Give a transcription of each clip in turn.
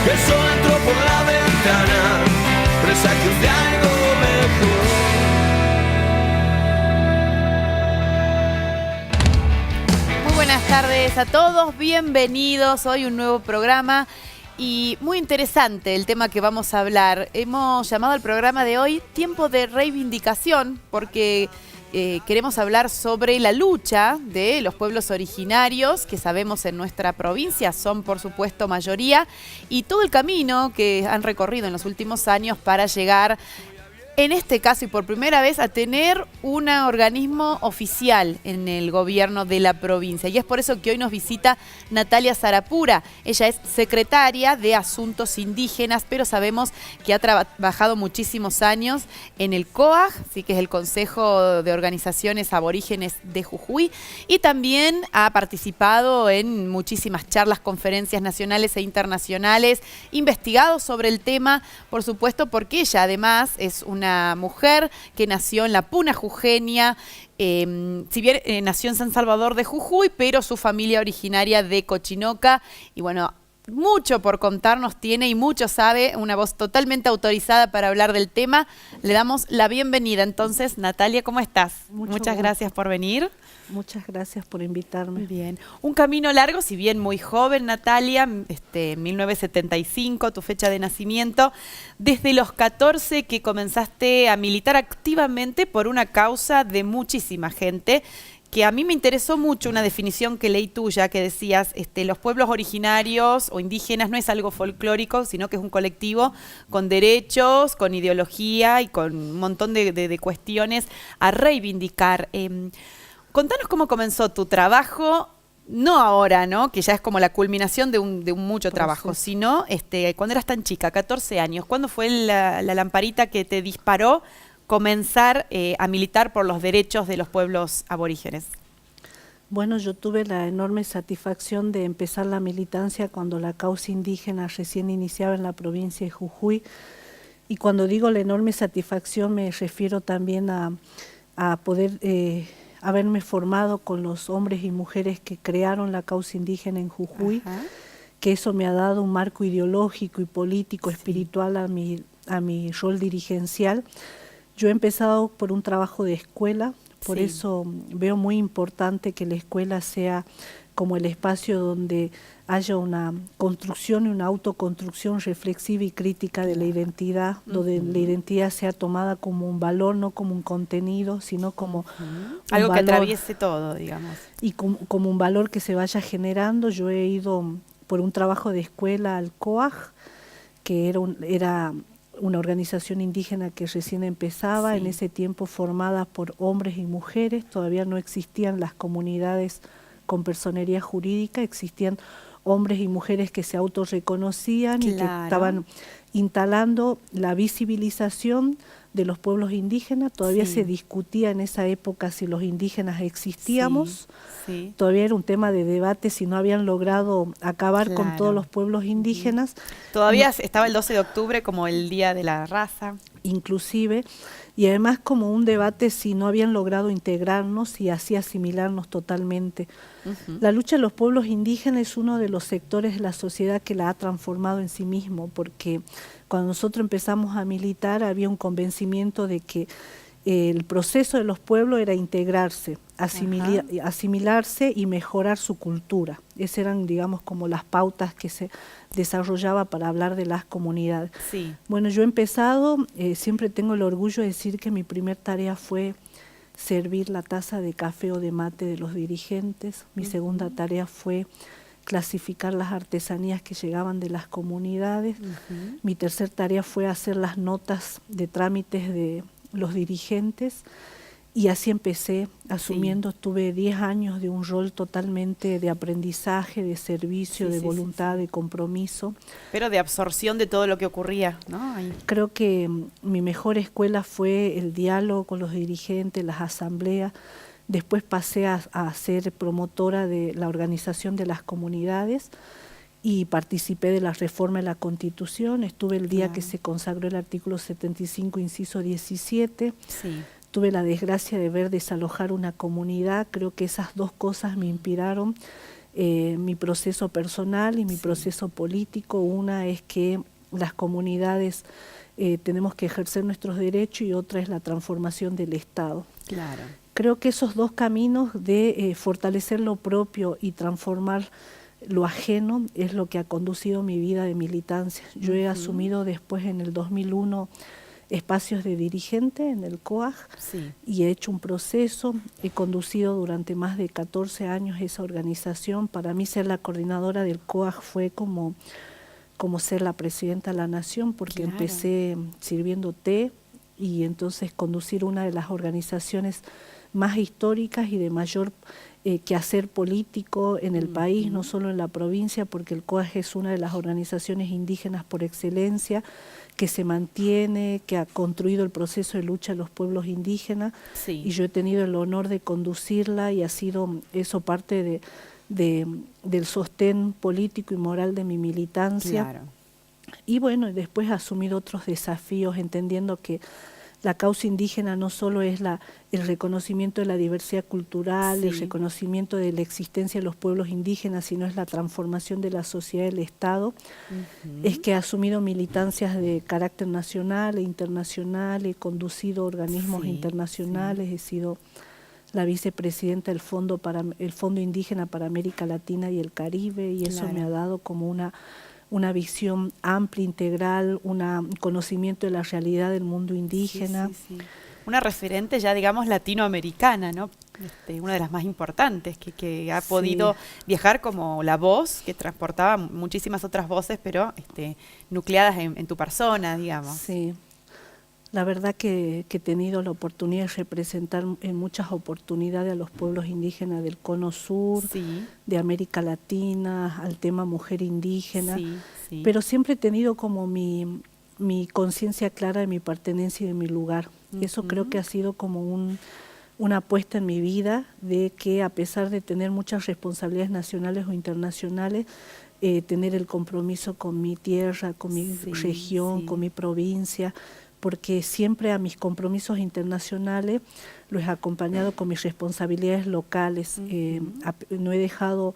Eso entró por la ventana, presagios de algo mejor. Muy buenas tardes a todos, bienvenidos. Hoy un nuevo programa y muy interesante el tema que vamos a hablar. Hemos llamado al programa de hoy Tiempo de Reivindicación porque queremos hablar sobre la lucha de los pueblos originarios, que sabemos en nuestra provincia son por supuesto mayoría, y todo el camino que han recorrido en los últimos años para llegar, en este caso y por primera vez, a tener un organismo oficial en el gobierno de la provincia. Y es por eso que hoy nos visita Natalia Sarapura. Ella es secretaria de Asuntos Indígenas, pero sabemos que ha trabajado muchísimos años en el COAG, sí, que es el Consejo de Organizaciones Aborígenes de Jujuy, y también ha participado en muchísimas charlas, conferencias nacionales e internacionales, investigado sobre el tema, por supuesto, porque ella además es una mujer que nació en la Puna Jujeña, si bien nació en San Salvador de Jujuy, pero su familia originaria de Cochinoca, y bueno, mucho por contarnos tiene y mucho sabe, una voz totalmente autorizada para hablar del tema. Le damos la bienvenida. Entonces, Natalia, ¿cómo estás? Muchas gracias por venir. Muchas gracias por invitarme. Muy bien. Un camino largo, si bien muy joven, Natalia, 1975, tu fecha de nacimiento. Desde los 14 que comenzaste a militar activamente por una causa de muchísima gente, que a mí me interesó mucho una definición que leí tuya, que decías, los pueblos originarios o indígenas no es algo folclórico, sino que es un colectivo con derechos, con ideología y con un montón de cuestiones a reivindicar. Contanos cómo comenzó tu trabajo, no ahora, ¿no? Que ya es como la culminación de un mucho trabajo, sino cuando eras tan chica, 14 años. ¿Cuándo fue la lamparita que te disparó comenzar a militar por los derechos de los pueblos aborígenes? Bueno, yo tuve la enorme satisfacción de empezar la militancia cuando la causa indígena recién iniciaba en la provincia de Jujuy. Y cuando digo la enorme satisfacción me refiero también a poder haberme formado con los hombres y mujeres que crearon la causa indígena en Jujuy, que eso me ha dado un marco ideológico y político, espiritual a mi rol dirigencial. Yo he empezado por un trabajo de escuela, por eso veo muy importante que la escuela sea como el espacio donde haya una construcción y una autoconstrucción reflexiva y crítica de la identidad, donde la identidad sea tomada como un valor, no como un contenido, sino como algo valor, que atraviese todo, digamos. Y como un valor que se vaya generando. Yo he ido por un trabajo de escuela al COAG, que era una organización indígena que recién empezaba, en ese tiempo formada por hombres y mujeres. Todavía no existían las comunidades con personería jurídica, existían hombres y mujeres que se autorreconocían y que estaban instalando la visibilización de los pueblos indígenas. Todavía se discutía en esa época si los indígenas existíamos, todavía era un tema de debate si no habían logrado acabar con todos los pueblos indígenas. Todavía estaba el 12 de octubre como el Día de la Raza. Inclusive, y además como un debate si no habían logrado integrarnos y así asimilarnos totalmente. La lucha de los pueblos indígenas es uno de los sectores de la sociedad que la ha transformado en sí mismo, porque cuando nosotros empezamos a militar había un convencimiento de que el proceso de los pueblos era integrarse, asimilarse y mejorar su cultura. Esas eran, digamos, como las pautas que se desarrollaba para hablar de las comunidades. Bueno, yo he empezado, siempre tengo el orgullo de decir que mi primer tarea fue servir la taza de café o de mate de los dirigentes. Mi segunda tarea fue clasificar las artesanías que llegaban de las comunidades. Mi tercer tarea fue hacer las notas de trámites de los dirigentes, y así empecé asumiendo. Tuve 10 años de un rol totalmente de aprendizaje, de servicio, de voluntad, de compromiso. Pero de absorción de todo lo que ocurría, ¿no? Creo que mi mejor escuela fue el diálogo con los dirigentes, las asambleas. Después pasé a ser promotora de la organización de las comunidades y participé de la reforma de la Constitución. Estuve el día que se consagró el artículo 75, inciso 17. Tuve la desgracia de ver desalojar una comunidad. Creo que esas dos cosas me inspiraron mi proceso personal y mi proceso político. Una es que las comunidades tenemos que ejercer nuestros derechos y otra es la transformación del Estado. Claro. Creo que esos dos caminos de fortalecer lo propio y transformar lo ajeno es lo que ha conducido mi vida de militancia. Yo he asumido después en el 2001 espacios de dirigente en el COAG y he hecho un proceso, he conducido durante más de 14 años esa organización. Para mí ser la coordinadora del COAG fue como ser la presidenta de la nación, porque empecé sirviendo té y entonces conducir una de las organizaciones más históricas y de mayor quehacer político en el país, no solo en la provincia, porque el COAG es una de las organizaciones indígenas por excelencia, que se mantiene, que ha construido el proceso de lucha de los pueblos indígenas, y yo he tenido el honor de conducirla y ha sido eso parte del sostén político y moral de mi militancia. Claro. Y bueno, después he asumido otros desafíos, entendiendo que la causa indígena no solo es el reconocimiento de la diversidad cultural, el reconocimiento de la existencia de los pueblos indígenas, sino es la transformación de la sociedad y del Estado. Es que he asumido militancias de carácter nacional e internacional, he conducido organismos internacionales, he sido la vicepresidenta del Fondo Indígena para América Latina y el Caribe, y eso me ha dado como una visión amplia, integral, un conocimiento de la realidad del mundo indígena. Una referente ya, digamos, latinoamericana, ¿no? Una de las más importantes, que ha podido viajar como la voz, que transportaba muchísimas otras voces, pero nucleadas en tu persona, digamos. Sí. La verdad que he tenido la oportunidad de representar en muchas oportunidades a los pueblos indígenas del Cono Sur, de América Latina, al tema mujer indígena, pero siempre he tenido como mi conciencia clara de mi pertenencia y de mi lugar. Y eso creo que ha sido como una apuesta en mi vida, de que a pesar de tener muchas responsabilidades nacionales o internacionales, tener el compromiso con mi tierra, con mi región, con mi provincia, porque siempre a mis compromisos internacionales los he acompañado con mis responsabilidades locales. No he dejado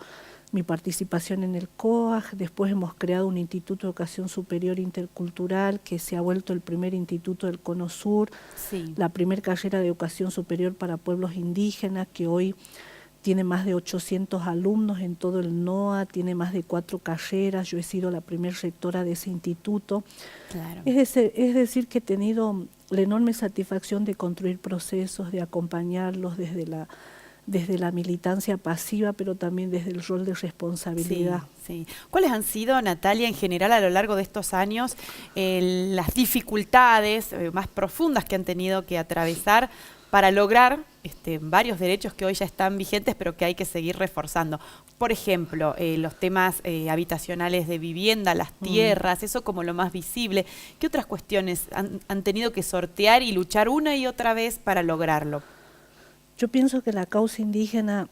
mi participación en el COAG, después hemos creado un Instituto de Educación Superior Intercultural que se ha vuelto el primer instituto del Cono Sur, la primera carrera de educación superior para pueblos indígenas, que hoy tiene más de 800 alumnos en todo el NOA, tiene más de 4 carreras, yo he sido la primera rectora de ese instituto. Es decir, que he tenido la enorme satisfacción de construir procesos, de acompañarlos desde la militancia pasiva, pero también desde el rol de responsabilidad. ¿Cuáles han sido, Natalia, en general a lo largo de estos años, las dificultades más profundas que han tenido que atravesar para lograr varios derechos que hoy ya están vigentes, pero que hay que seguir reforzando? Por ejemplo, los temas habitacionales de vivienda, las tierras, eso como lo más visible. ¿Qué otras cuestiones han tenido que sortear y luchar una y otra vez para lograrlo? Yo pienso que la causa indígena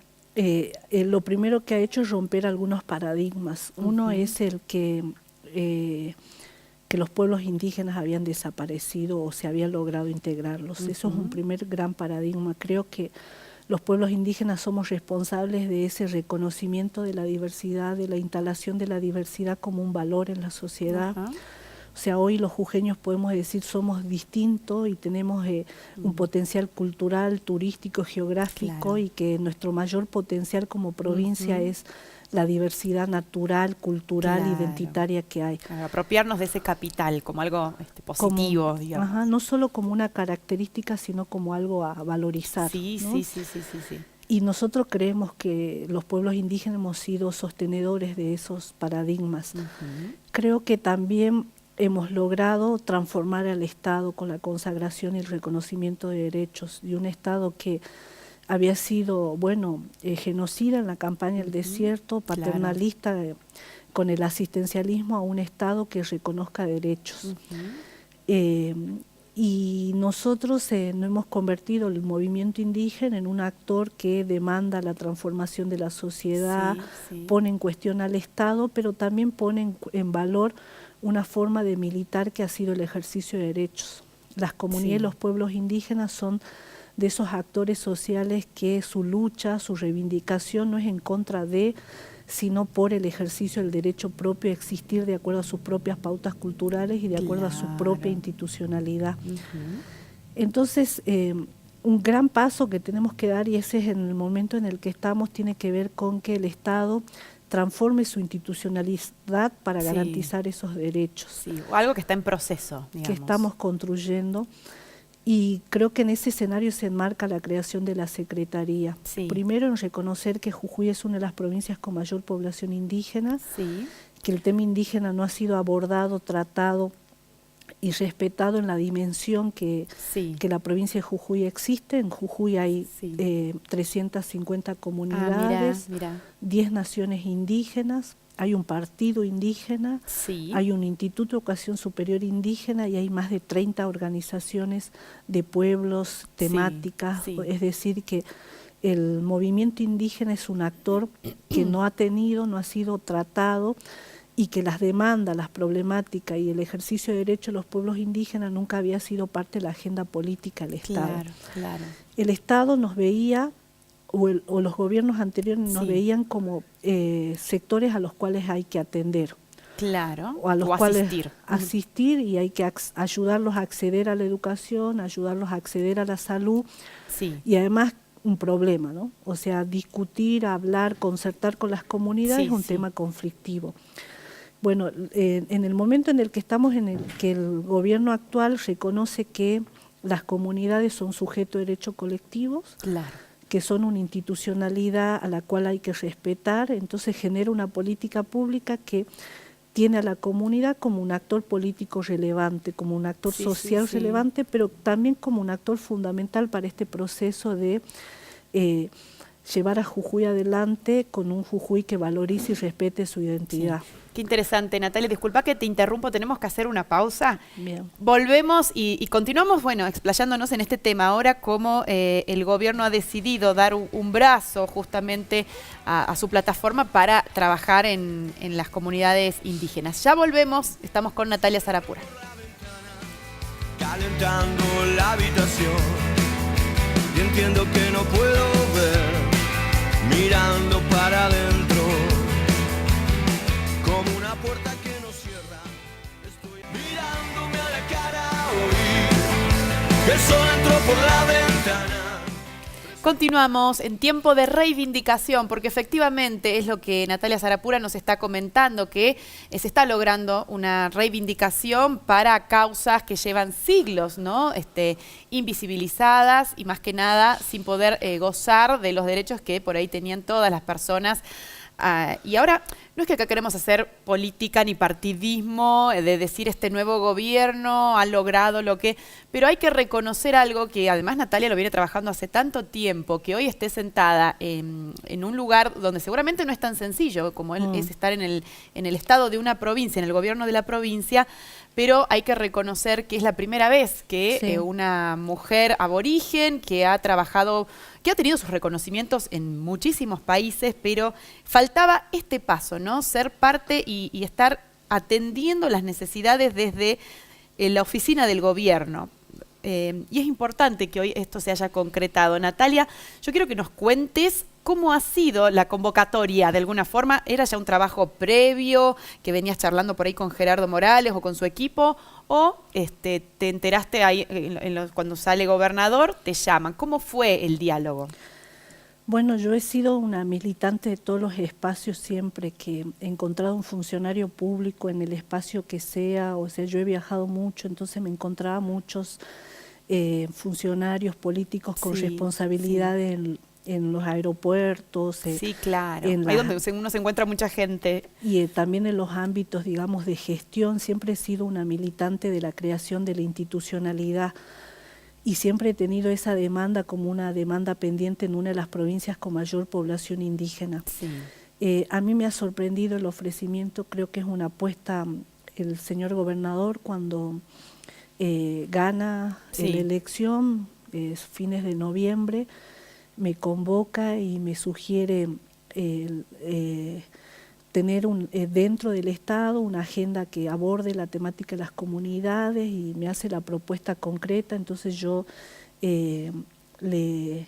lo primero que ha hecho es romper algunos paradigmas. Uno es el que los pueblos indígenas habían desaparecido o se había logrado integrarlos. Eso es un primer gran paradigma. Creo que los pueblos indígenas somos responsables de ese reconocimiento de la diversidad, de la instalación de la diversidad como un valor en la sociedad. O sea, hoy los jujeños podemos decir somos distintos y tenemos un potencial cultural, turístico, geográfico, y que nuestro mayor potencial como provincia es la diversidad natural, cultural, identitaria que hay. Apropiarnos de ese capital como algo positivo, digamos. No solo como una característica, sino como algo a valorizar. ¿No? Sí. Y nosotros creemos que los pueblos indígenas hemos sido sostenedores de esos paradigmas. Creo que también hemos logrado transformar al Estado con la consagración y el reconocimiento de derechos, de un Estado que había sido, genocida en la campaña del desierto, paternalista con el asistencialismo, a un Estado que reconozca derechos. Y nosotros nos hemos convertido el movimiento indígena en un actor que demanda la transformación de la sociedad, pone en cuestión al Estado, pero también pone en valor una forma de militar que ha sido el ejercicio de derechos. Las comunidades y los pueblos indígenas son de esos actores sociales que su lucha, su reivindicación no es en contra de sino por el ejercicio del derecho propio a existir de acuerdo a sus propias pautas culturales y de acuerdo a su propia institucionalidad. Entonces, un gran paso que tenemos que dar, y ese es en el momento en el que estamos, tiene que ver con que el Estado transforme su institucionalidad para garantizar esos derechos. Sí, o algo que está en proceso, digamos. Que estamos construyendo. Y creo que en ese escenario se enmarca la creación de la Secretaría. Sí. Primero, en reconocer que Jujuy es una de las provincias con mayor población indígena, Sí. que el tema indígena no ha sido abordado, tratado y respetado en la dimensión que la provincia de Jujuy existe. En Jujuy hay 350 comunidades, Mirá. 10 naciones indígenas, hay un partido indígena, hay un Instituto de Educación Superior Indígena y hay más de 30 organizaciones de pueblos, temáticas, es decir que el movimiento indígena es un actor que no ha sido tratado, y que las demandas, las problemáticas y el ejercicio de derechos de los pueblos indígenas nunca había sido parte de la agenda política del Estado. Claro. El Estado nos veía, o los gobiernos anteriores nos veían como sectores a los cuales hay que atender. Claro, o a los cuales asistir y hay que ayudarlos a acceder a la educación, ayudarlos a acceder a la salud y además un problema, ¿no? O sea, discutir, hablar, concertar con las comunidades es un tema conflictivo. Bueno, en el momento en el que estamos, en el que el gobierno actual reconoce que las comunidades son sujetos de derechos colectivos, que son una institucionalidad a la cual hay que respetar, entonces genera una política pública que tiene a la comunidad como un actor político relevante, como un actor social relevante, pero también como un actor fundamental para este proceso de llevar a Jujuy adelante con un Jujuy que valorice y respete su identidad. Qué interesante, Natalia. Disculpa que te interrumpo, tenemos que hacer una pausa. Bien. Volvemos y continuamos, bueno, explayándonos en este tema ahora, cómo el gobierno ha decidido dar un brazo justamente a su plataforma para trabajar en las comunidades indígenas. Ya volvemos, estamos con Natalia Sarapura. Calentando la habitación y entiendo que no puedo ver, mirando para adentro como una puerta que no cierra. Estoy mirándome a la cara hoy, el sol entró por la ventana. Continuamos en tiempo de reivindicación, porque efectivamente es lo que Natalia Sarapura nos está comentando, que se está logrando una reivindicación para causas que llevan siglos, ¿no? Invisibilizadas y más que nada sin poder gozar de los derechos que por ahí tenían todas las personas. Y ahora, no es que acá queremos hacer política ni partidismo, de decir este nuevo gobierno ha logrado lo que... Pero hay que reconocer algo que además Natalia lo viene trabajando hace tanto tiempo, que hoy esté sentada en un lugar donde seguramente no es tan sencillo como es estar en el estado de una provincia, en el gobierno de la provincia, pero hay que reconocer que es la primera vez que una mujer aborigen que ha trabajado, que ha tenido sus reconocimientos en muchísimos países, pero faltaba este paso, ¿no? Ser parte y estar atendiendo las necesidades desde la oficina del gobierno. Y es importante que hoy esto se haya concretado. Natalia, yo quiero que nos cuentes cómo ha sido la convocatoria. De alguna forma, ¿era ya un trabajo previo, que venías charlando por ahí con Gerardo Morales o con su equipo? ¿O te enteraste ahí cuando sale gobernador, te llaman? ¿Cómo fue el diálogo? Bueno, yo he sido una militante de todos los espacios siempre que he encontrado un funcionario público en el espacio que sea, o sea, yo he viajado mucho, entonces me encontraba muchos funcionarios políticos con responsabilidades en los aeropuertos. Sí, claro, ahí donde uno se encuentra mucha gente. Y también en los ámbitos, digamos, de gestión. Siempre he sido una militante de la creación de la institucionalidad. Y siempre he tenido esa demanda como una demanda pendiente en una de las provincias con mayor población indígena. A mí me ha sorprendido el ofrecimiento, creo que es una apuesta el señor gobernador cuando gana la elección, fines de noviembre, me convoca y me sugiere tener dentro del Estado una agenda que aborde la temática de las comunidades y me hace la propuesta concreta. Entonces yo le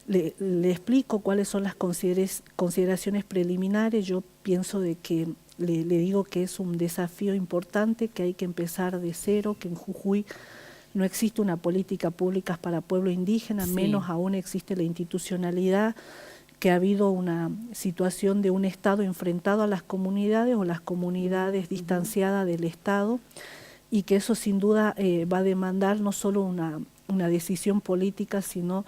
le explico cuáles son las consideraciones preliminares. Yo pienso de que le digo que es un desafío importante, que hay que empezar de cero, que en Jujuy no existe una política pública para pueblo indígena, menos aún existe la institucionalidad, que ha habido una situación de un Estado enfrentado a las comunidades o las comunidades distanciadas del Estado, y que eso sin duda va a demandar no solo una decisión política, sino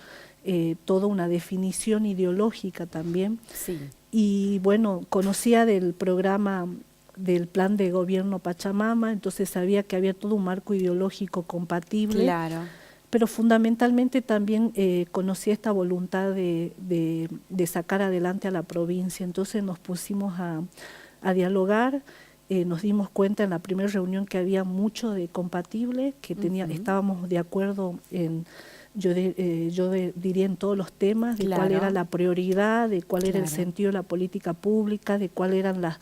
toda una definición ideológica también. Sí. Y bueno, conocía del programa del plan de gobierno Pachamama, entonces sabía que había todo un marco ideológico compatible. Claro. Pero fundamentalmente también conocí esta voluntad de sacar adelante a la provincia. Entonces nos pusimos a dialogar, nos dimos cuenta en la primera reunión que había mucho de compatible, que estábamos de acuerdo en, diría en todos los temas, de cuál era la prioridad, de cuál era el sentido de la política pública, de cuáles eran las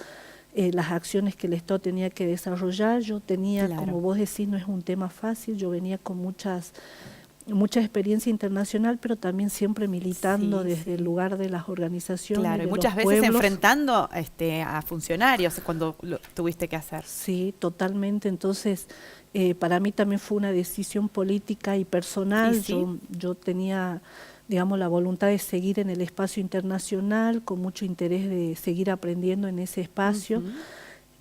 acciones que el Estado tenía que desarrollar. Yo tenía, como vos decís, no es un tema fácil, yo venía con mucha experiencia internacional, pero también siempre militando desde el lugar de las organizaciones. Claro, y de muchas los veces pueblos. enfrentando a funcionarios cuando lo tuviste que hacer. Sí, totalmente. Entonces, para mí también fue una decisión política y personal. Yo tenía, digamos, la voluntad de seguir en el espacio internacional, con mucho interés de seguir aprendiendo en ese espacio.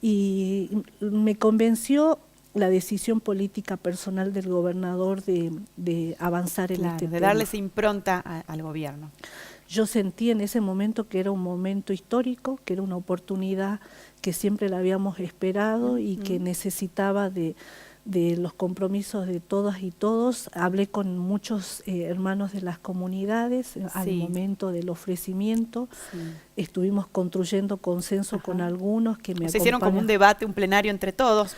Y me convenció la decisión política personal del gobernador de avanzar en este tema. De darle esa impronta al gobierno. Yo sentí en ese momento que era un momento histórico, que era una oportunidad que siempre la habíamos esperado y que necesitaba de los compromisos de todas y todos. Hablé con muchos hermanos de las comunidades al momento del ofrecimiento. Estuvimos construyendo consenso con algunos que me acompañaron. Se hicieron como un debate, un plenario entre todos.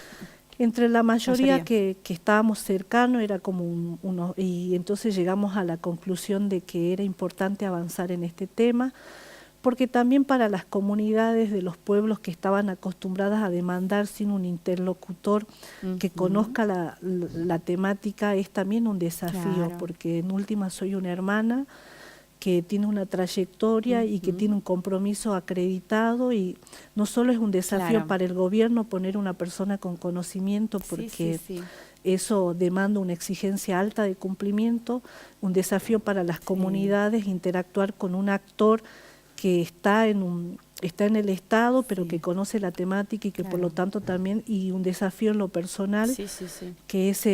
Entre la mayoría que estábamos cercanos era como y entonces llegamos a la conclusión de que era importante avanzar en este tema, porque también para las comunidades de los pueblos que estaban acostumbradas a demandar sin un interlocutor que conozca la temática es también un desafío, porque en última soy una hermana que tiene una trayectoria y que tiene un compromiso acreditado, y no solo es un desafío para el gobierno poner una persona con conocimiento, porque eso demanda una exigencia alta de cumplimiento, un desafío para las comunidades interactuar con un actor que está en el Estado, pero que conoce la temática y que por lo tanto también, y un desafío en lo personal, que es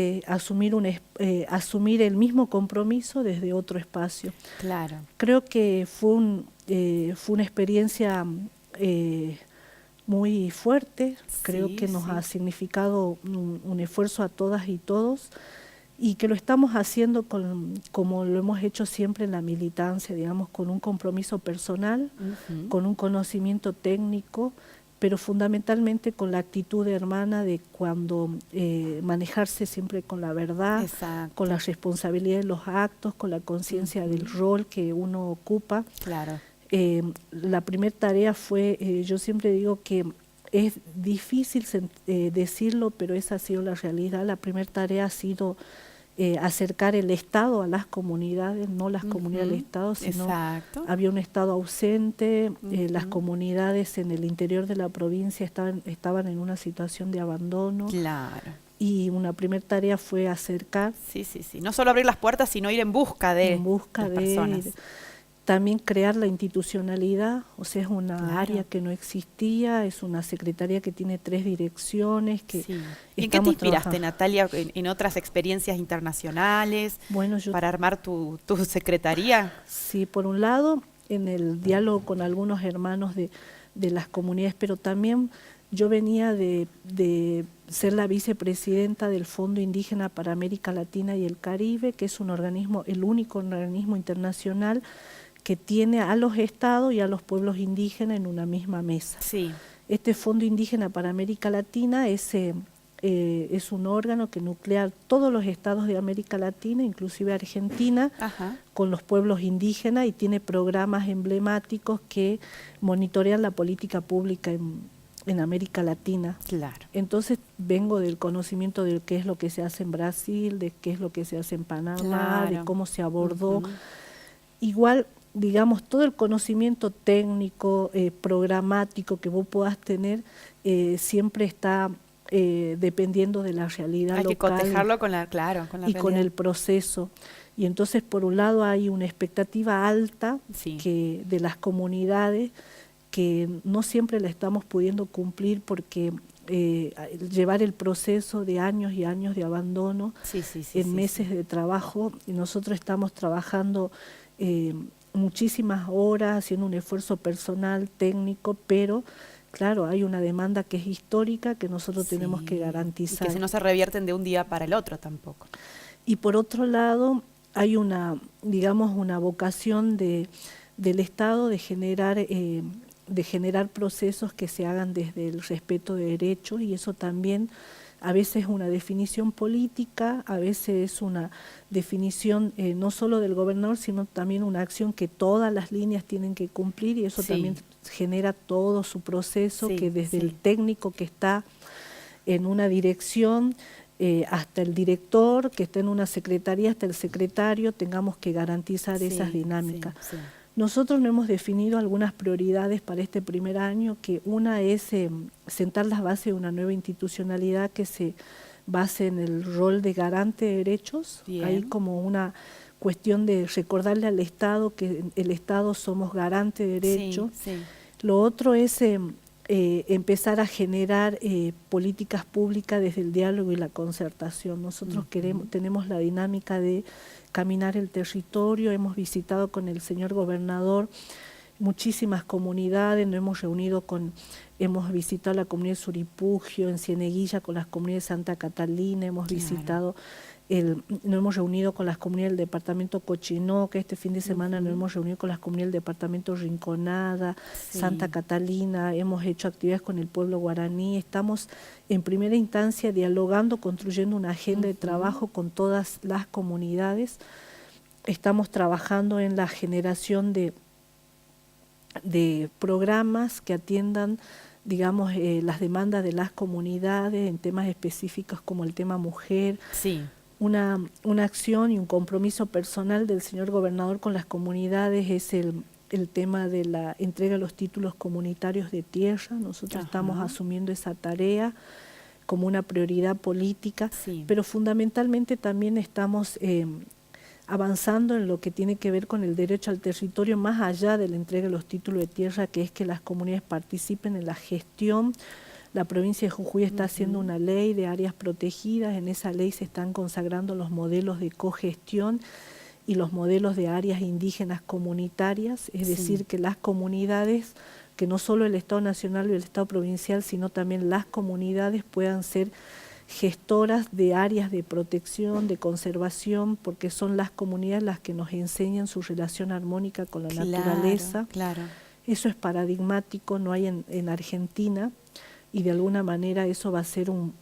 asumir el mismo compromiso desde otro espacio. Claro. Creo que fue una experiencia muy fuerte, creo que nos ha significado un esfuerzo a todas y todos, y que lo estamos haciendo como lo hemos hecho siempre en la militancia, digamos, con un compromiso personal, con un conocimiento técnico, pero fundamentalmente con la actitud hermana de cuando manejarse siempre con la verdad, con la responsabilidad de los actos, con la conciencia del rol que uno ocupa. Claro. La primera tarea fue, yo siempre digo que es difícil decirlo, pero esa ha sido la realidad. La primera tarea ha sido acercar el Estado a las comunidades, no las comunidades al Estado, sino había un Estado ausente, las comunidades en el interior de la provincia estaban en una situación de abandono. Claro. Y una primera tarea fue acercar. No solo abrir las puertas, sino ir en busca de las personas. También crear la institucionalidad, o sea, es una área que no existía, es una secretaría que tiene 3 direcciones. ¿En qué te inspiraste, Natalia, en otras experiencias internacionales para armar tu secretaría? Sí, por un lado, en el diálogo con algunos hermanos de las comunidades, pero también yo venía de ser la vicepresidenta del Fondo Indígena para América Latina y el Caribe, que es el único organismo internacional que tiene a los estados y a los pueblos indígenas en una misma mesa. Este Fondo Indígena para América Latina es un órgano que nuclea todos los estados de América Latina, inclusive Argentina, con los pueblos indígenas, y tiene programas emblemáticos que monitorean la política pública en América Latina. Entonces vengo del conocimiento de qué es lo que se hace en Brasil, de qué es lo que se hace en Panamá, de cómo se abordó. igual, digamos, todo el conocimiento técnico, programático que vos puedas tener, siempre está dependiendo de la realidad Hay local. que cotejarlo con la, claro, con la y realidad. con el proceso. Y entonces, por un lado, hay una expectativa alta Sí. de las comunidades que no siempre la estamos pudiendo cumplir porque llevar el proceso de años y años de abandono en meses de trabajo, y nosotros estamos trabajando muchísimas horas, haciendo un esfuerzo personal, técnico, pero claro, hay una demanda que es histórica que nosotros tenemos que garantizar. Y que no se revierten de un día para el otro tampoco. Y por otro lado, hay una, digamos, una vocación del Estado de generar procesos que se hagan desde el respeto de derechos, y eso también a veces es una definición política, a veces es una definición no solo del gobernador, sino también una acción que todas las líneas tienen que cumplir, y eso también genera todo su proceso, que desde el técnico que está en una dirección hasta el director que está en una secretaría, hasta el secretario, tengamos que garantizar esas dinámicas. Nosotros no hemos definido algunas prioridades para este primer año, que una es sentar las bases de una nueva institucionalidad que se base en el rol de garante de derechos. Hay como una cuestión de recordarle al Estado que el Estado somos garante de derechos. Lo otro es empezar a generar políticas públicas desde el diálogo y la concertación. Nosotros tenemos la dinámica de caminar el territorio, hemos visitado con el señor gobernador muchísimas comunidades, hemos visitado la comunidad de Suripugio, en Cieneguilla con las comunidades de Santa Catalina, hemos visitado, nos hemos reunido con las comunidades del departamento Cochinoca, este fin de semana nos hemos reunido con las comunidades del departamento Rinconada, Santa Catalina, hemos hecho actividades con el pueblo guaraní, estamos en primera instancia dialogando, construyendo una agenda de trabajo con todas las comunidades, estamos trabajando en la generación de programas que atiendan, digamos, las demandas de las comunidades en temas específicos como el tema mujer. Una acción y un compromiso personal del señor gobernador con las comunidades es el tema de la entrega de los títulos comunitarios de tierra. Nosotros estamos asumiendo esa tarea como una prioridad política, pero fundamentalmente también estamos avanzando en lo que tiene que ver con el derecho al territorio, más allá de la entrega de los títulos de tierra, que es que las comunidades participen en la gestión. La provincia de Jujuy está haciendo una ley de áreas protegidas, en esa ley se están consagrando los modelos de cogestión y los modelos de áreas indígenas comunitarias, es decir, que las comunidades, que no solo el Estado Nacional y el Estado Provincial, sino también las comunidades puedan ser gestoras de áreas de protección, de conservación, porque son las comunidades las que nos enseñan su relación armónica con la naturaleza. Eso es paradigmático, no hay en Argentina, y de alguna manera eso va a ser un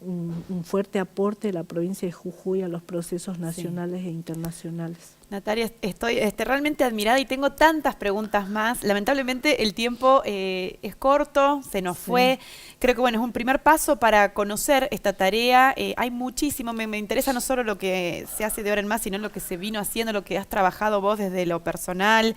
fuerte aporte de la provincia de Jujuy a los procesos nacionales e internacionales. Natalia, estoy realmente admirada y tengo tantas preguntas más. Lamentablemente el tiempo es corto, se nos fue. Creo que bueno, es un primer paso para conocer esta tarea. Hay muchísimo, me interesa no solo lo que se hace de ahora en más, sino lo que se vino haciendo, lo que has trabajado vos desde lo personal,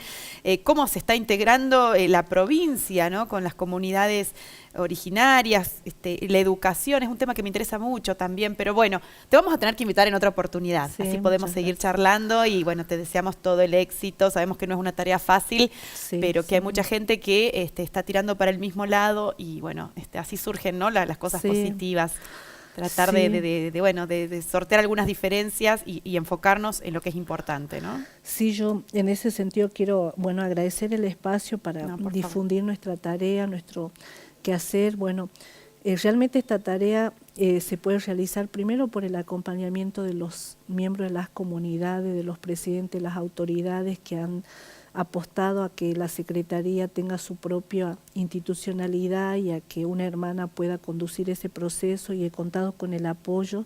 cómo se está integrando la provincia, ¿no?, con las comunidades originarias, la educación es un tema que me interesa mucho también, pero bueno, te vamos a tener que invitar en otra oportunidad, así podemos seguir charlando y bueno, te deseamos todo el éxito, sabemos que no es una tarea fácil, pero que hay mucha gente que está tirando para el mismo lado y bueno, así surgen, ¿no?, las cosas positivas. Tratar de sortear algunas diferencias y enfocarnos en lo que es importante, ¿no? Sí, yo en ese sentido quiero, bueno, agradecer el espacio para difundir nuestra tarea, nuestro quehacer. Bueno, realmente esta tarea se puede realizar primero por el acompañamiento de los miembros de las comunidades, de los presidentes, las autoridades que han apostado a que la Secretaría tenga su propia institucionalidad y a que una hermana pueda conducir ese proceso, y he contado con el apoyo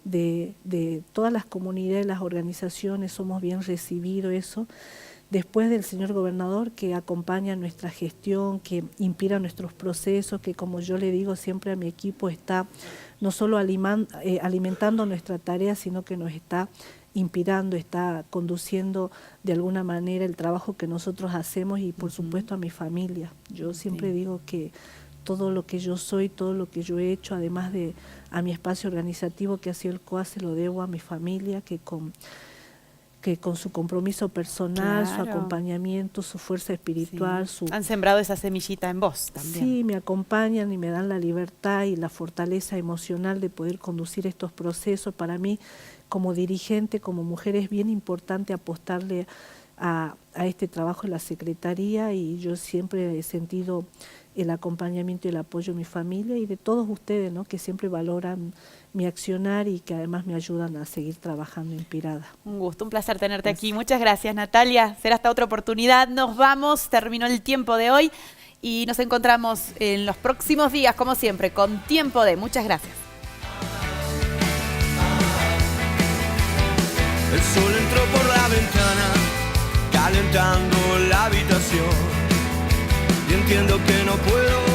de todas las comunidades, las organizaciones, somos bien recibidos eso. después del señor gobernador, que acompaña nuestra gestión, que inspira nuestros procesos, que como yo le digo siempre a mi equipo, está no solo alimentando nuestra tarea, sino que nos está inspirando, está conduciendo de alguna manera el trabajo que nosotros hacemos y por supuesto a mi familia. Yo siempre digo que todo lo que yo soy, todo lo que yo he hecho, además de a mi espacio organizativo que ha sido el COA, se lo debo a mi familia, que con su compromiso personal, su acompañamiento, su fuerza espiritual. Han sembrado esa semillita en vos también. Sí, me acompañan y me dan la libertad y la fortaleza emocional de poder conducir estos procesos. Para mí, como dirigente, como mujer, es bien importante apostarle a este trabajo en la Secretaría, y yo siempre he sentido el acompañamiento y el apoyo de mi familia y de todos ustedes, ¿no?, que siempre valoran mi accionar y que además me ayudan a seguir trabajando inspirada. Un gusto, un placer tenerte aquí. Muchas gracias, Natalia. Será hasta otra oportunidad. Nos vamos, terminó el tiempo de hoy y nos encontramos en los próximos días, como siempre, con Tiempo de. Muchas gracias. El sol entró por la ventana, calentando la habitación, y entiendo que no puedo